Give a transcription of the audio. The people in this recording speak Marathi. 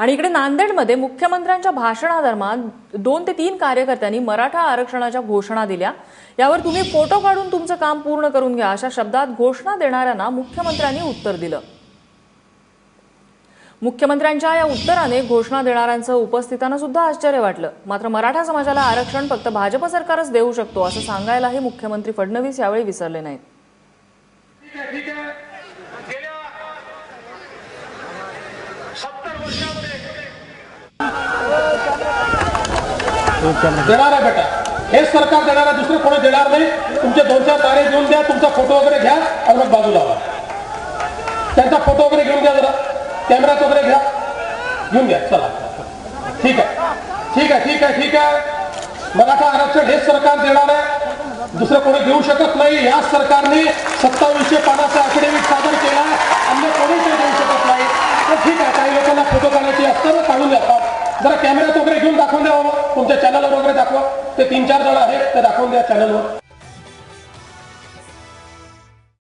आणि इकडे नांदेडमध्ये मुख्यमंत्र्यांच्या भाषणादरम्यान 2 ते 3 कार्यकर्त्यांनी मराठा आरक्षणाच्या घोषणा दिल्या। यावर तुम्ही फोटो काढून तुमचं काम पूर्ण करून घ्या अशा शब्दात घोषणा देणाऱ्यांना मुख्यमंत्र्यांनी उत्तर दिलं। मुख्यमंत्र्यांच्या या उत्तराने घोषणा देणाऱ्यांचं उपस्थितांना सुद्धा आश्चर्य वाटलं। मात्र मराठा समाजाला आरक्षण फक्त भाजप सरकारच देऊ शकतो असं सांगायलाही मुख्यमंत्री फडणवीस यावेळी विसरले नाहीत। देणार आहे बेटा, हे सरकार देणार आहे, दुसरे कोणी देणार नाही। तुमचे 2-4 तारे घेऊन द्या, तुमचा फोटो वगैरे घ्या आणि मग बाजूला व्हा। त्यांचा फोटो वगैरे घेऊन द्या, जरा कॅमेरा वगैरे घ्या, घेऊन द्या। चला ठीक आहे, ठीक आहे, ठीक आहे, ठीक आहे। मराठा आरक्षण हे सरकार देणार आहे, दुसरं कोणी देऊ शकत नाही। या सरकारने 2700 पानाचा ॲफिडेव्हिट सादर केला, अन्य कोणी ते देऊ शकत नाही। तर ठीक आहे, काही लोकांना फोटो काढायचे असतात, काढून द्या। जरा कॅमेऱ्यात वगैरे घेऊन दाखवून द्या, तुमच्या चॅनलवर वगैरे दाखवा। ते 3-4 जण आहेत, ते दाखवून द्या चॅनलवर।